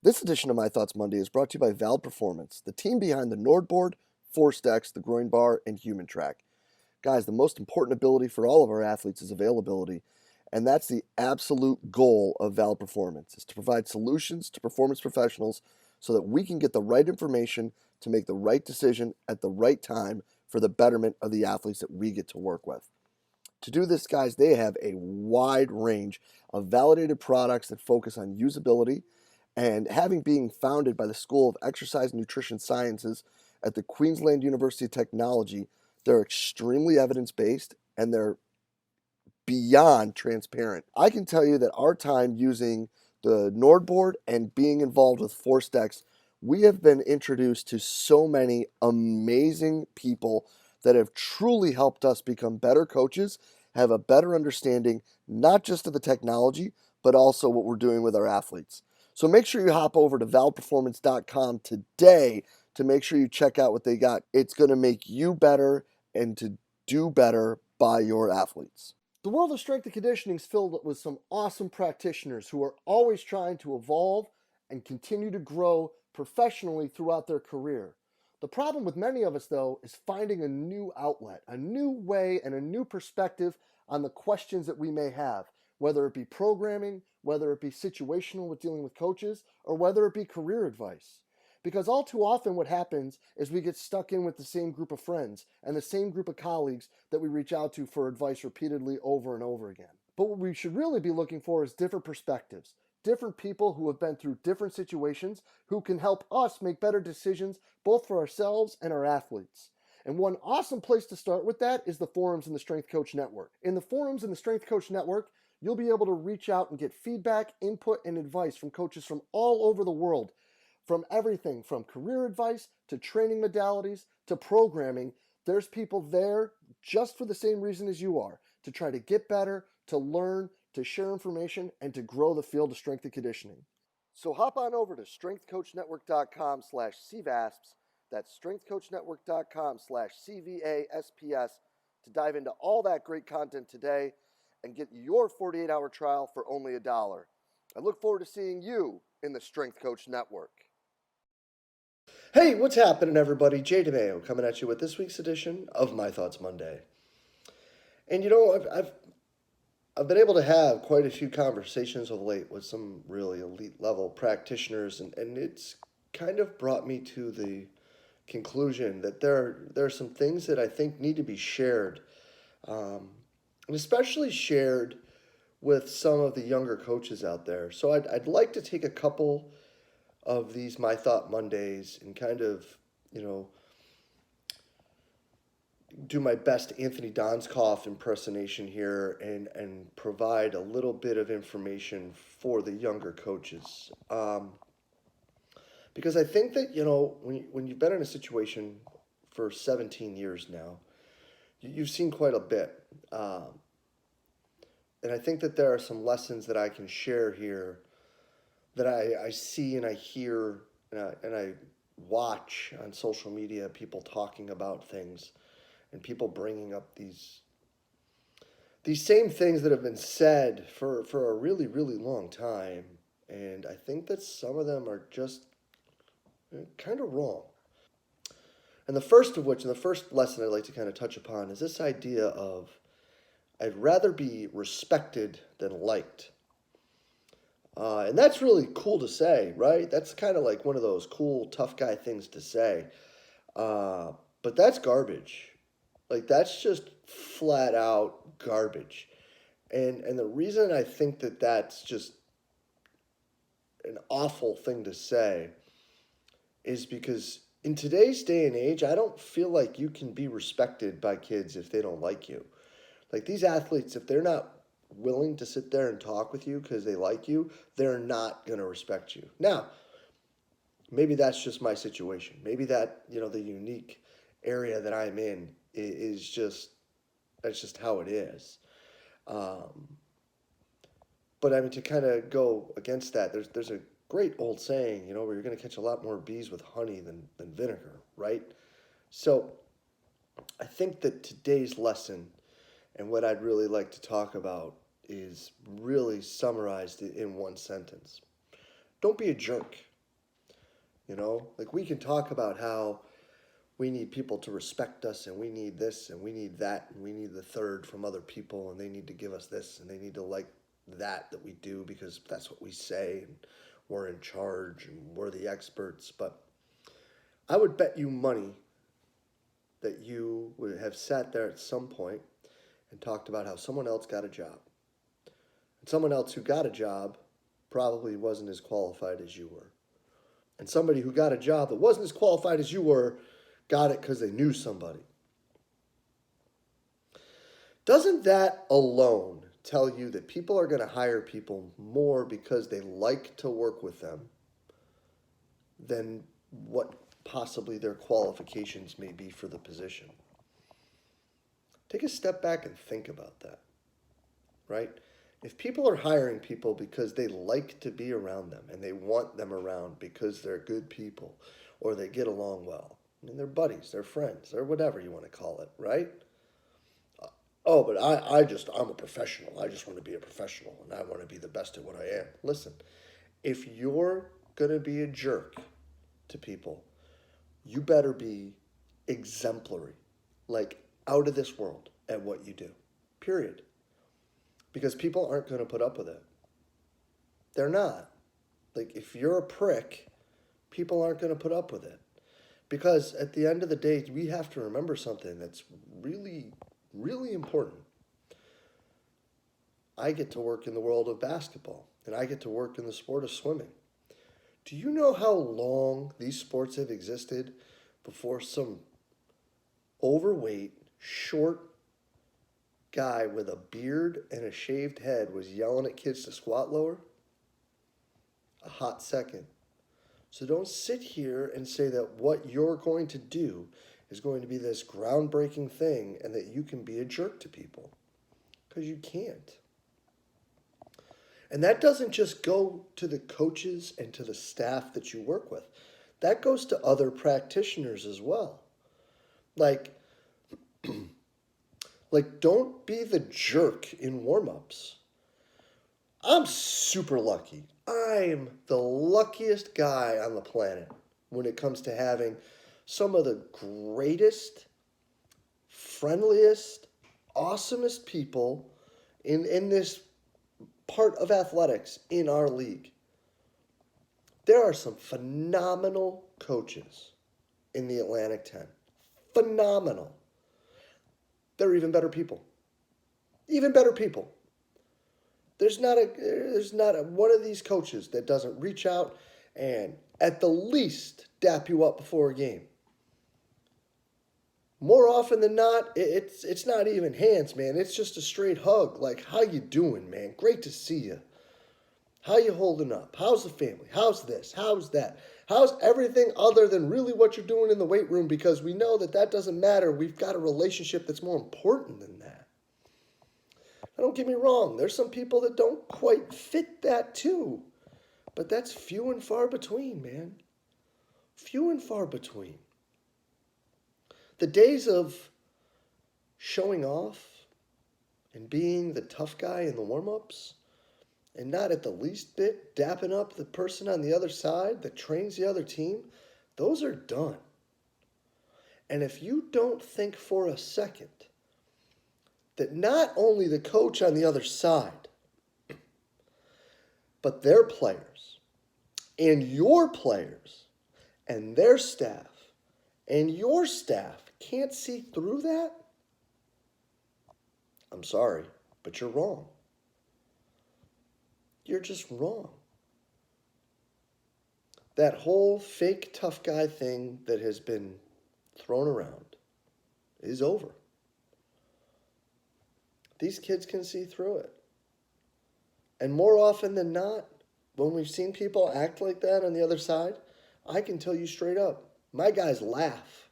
This edition of My Thoughts Monday is brought to you by Valve Performance, the team behind the Nordboard, Force Decks, the Groin Bar, and Human Track. Guys, the most important ability for all of our athletes is availability, and that's the absolute goal of Valve Performance, is to provide solutions to performance professionals so that we can get the right information to make the right decision at the right time for the betterment of the athletes that we get to work with. To do this, guys, they have a wide range of validated products that focus on usability, and having being founded by the School of Exercise and Nutrition Sciences at the Queensland University of Technology, they're extremely evidence-based and they're beyond transparent. I can tell you that our time using the Nordboard and being involved with Force Decks, we have been introduced to so many amazing people that have truly helped us become better coaches, have a better understanding, not just of the technology, but also what we're doing with our athletes. So make sure you hop over to valveperformance.com today to make sure you check out what they got. It's going to make you better and to do better by your athletes. The world of strength and conditioning is filled with some awesome practitioners who are always trying to evolve and continue to grow professionally throughout their career. The problem with many of us, though, is finding a new outlet, a new way, and a new perspective on the questions that we may have, whether it be programming, whether it be situational with dealing with coaches, or whether it be career advice. Because all too often what happens is we get stuck in with the same group of friends and the same group of colleagues that we reach out to for advice repeatedly over and over again. But what we should really be looking for is different perspectives, different people who have been through different situations who can help us make better decisions both for ourselves and our athletes. And one awesome place to start with that is the forums in the Strength Coach Network. In the forums in the Strength Coach Network, you'll be able to reach out and get feedback, input, and advice from coaches from all over the world, from everything from career advice to training modalities to programming. There's people there just for the same reason as you are, to try to get better, to learn, to share information, and to grow the field of strength and conditioning. So hop on over to strengthcoachnetwork.com/CVASPS. That's strengthcoachnetwork.com/CVASPS to dive into all that great content today and get your 48-hour trial for only $1. I look forward to seeing you in the Strength Coach Network. Hey, what's happening, everybody? Jay DeMayo coming at you with this week's edition of My Thoughts Monday. And you know, I've been able to have quite a few conversations of late with some really elite level practitioners, and it's kind of brought me to the conclusion that there are some things that I think need to be shared, and especially shared with some of the younger coaches out there. So I'd like to take a couple of these My Thought Mondays and kind of, do my best Anthony Doskov impersonation here and provide a little bit of information for the younger coaches. Because I think that, when you've been in a situation for 17 years now, you've seen quite a bit. And I think that there are some lessons that I can share here that I see and I hear and I watch on social media, people talking about things and people bringing up these same things that have been said for a really, really long time. And I think that some of them are just kind of wrong. And the first of which, and the first lesson I'd like to kind of touch upon, is this idea of I'd rather be respected than liked. And that's really cool to say, right? That's kind of like one of those cool, tough guy things to say. But that's garbage. Like, that's just flat out garbage. And the reason I think that that's just an awful thing to say is because in today's day and age, I don't feel like you can be respected by kids if they don't like you. Like, these athletes, if they're not willing to sit there and talk with you because they like you, they're not going to respect you. Now, maybe that's just my situation. Maybe that, the unique area that I'm in is just, that's just how it is. But I mean, to kind of go against that, there's a great old saying, where you're going to catch a lot more bees with honey than vinegar, right? So I think that today's lesson and what I'd really like to talk about is really summarized in one sentence. Don't be a jerk. You know, like we can talk about how we need people to respect us and we need this and we need that and we need the third from other people and they need to give us this and they need to like that we do because that's what we say and we're in charge and we're the experts. But I would bet you money that you would have sat there at some point and talked about how someone else got a job. And someone else who got a job probably wasn't as qualified as you were. And somebody who got a job that wasn't as qualified as you were got it because they knew somebody. Doesn't that alone tell you that people are going to hire people more because they like to work with them than what possibly their qualifications may be for the position? Take a step back and think about that, right? If people are hiring people because they like to be around them and they want them around because they're good people or they get along well, I mean, they're buddies, they're friends, or whatever you want to call it, right? Oh, but I'm a professional. I just want to be a professional and I want to be the best at what I am. Listen, if you're going to be a jerk to people, you better be exemplary, like out of this world at what you do, period. Because people aren't going to put up with it. They're not. Like, if you're a prick, people aren't going to put up with it. Because at the end of the day, we have to remember something that's really, really important. I get to work in the world of basketball, and I get to work in the sport of swimming. Do you know how long these sports have existed before some overweight, short guy with a beard and a shaved head was yelling at kids to squat lower? A hot second. So don't sit here and say that what you're going to do is going to be this groundbreaking thing and that you can be a jerk to people. Because you can't. And that doesn't just go to the coaches and to the staff that you work with. That goes to other practitioners as well. Like don't be the jerk in warm-ups. I'm super lucky. I'm the luckiest guy on the planet when it comes to having some of the greatest, friendliest, awesomest people in this part of athletics in our league. There are some phenomenal coaches in the Atlantic 10. Phenomenal. They're even better people. Even better people. There's not a one of these coaches that doesn't reach out and at the least dap you up before a game. More often than not, it's not even hands, man. It's just a straight hug. Like, how you doing, man? Great to see you. How you holding up? How's the family? How's this? How's that? How's everything other than really what you're doing in the weight room? Because we know that doesn't matter. We've got a relationship that's more important than that. Now, don't get me wrong. There's some people that don't quite fit that too. But that's few and far between, man. Few and far between. The days of showing off and being the tough guy in the warm-ups and not at the least bit dapping up the person on the other side that trains the other team, those are done. And if you don't think for a second that not only the coach on the other side, but their players and your players and their staff and your staff can't see through that, I'm sorry, but you're wrong. You're just wrong. That whole fake tough guy thing that has been thrown around is over. These kids can see through it. And more often than not, when we've seen people act like that on the other side, I can tell you straight up, my guys laugh.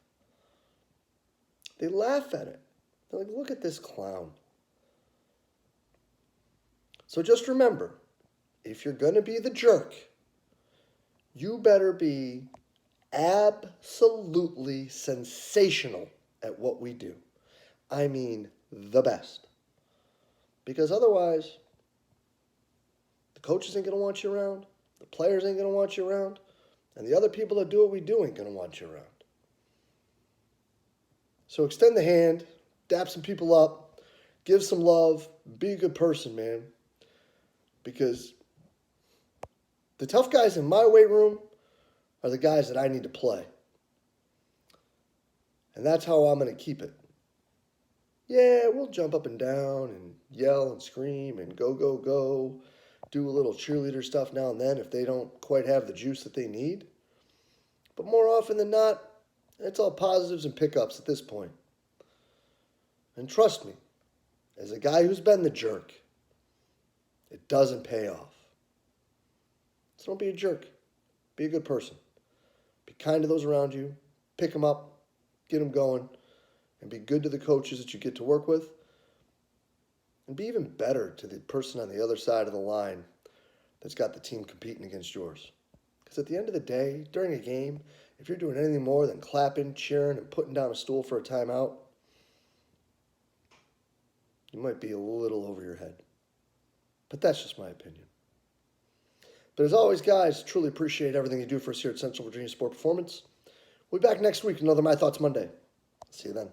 They laugh at it. They're like, look at this clown. So just remember, if you're going to be the jerk, you better be absolutely sensational at what we do. I mean, the best. Because otherwise, the coaches ain't going to want you around. The players ain't going to want you around. And the other people that do what we do ain't going to want you around. So extend the hand, dap some people up, give some love, be a good person, man. Because the tough guys in my weight room are the guys that I need to play. And that's how I'm going to keep it. Yeah, we'll jump up and down and yell and scream and go, go, go. Do a little cheerleader stuff now and then if they don't quite have the juice that they need. But more often than not, it's all positives and pickups at this point. And trust me, as a guy who's been the jerk, it doesn't pay off. So don't be a jerk. Be a good person. Be kind to those around you. Pick them up. Get them going. And be good to the coaches that you get to work with. And be even better to the person on the other side of the line that's got the team competing against yours. Because at the end of the day, during a game, if you're doing anything more than clapping, cheering, and putting down a stool for a timeout, you might be a little over your head. But that's just my opinion. But as always, guys, truly appreciate everything you do for us here at Central Virginia Sport Performance. We'll be back next week with another My Thoughts Monday. See you then.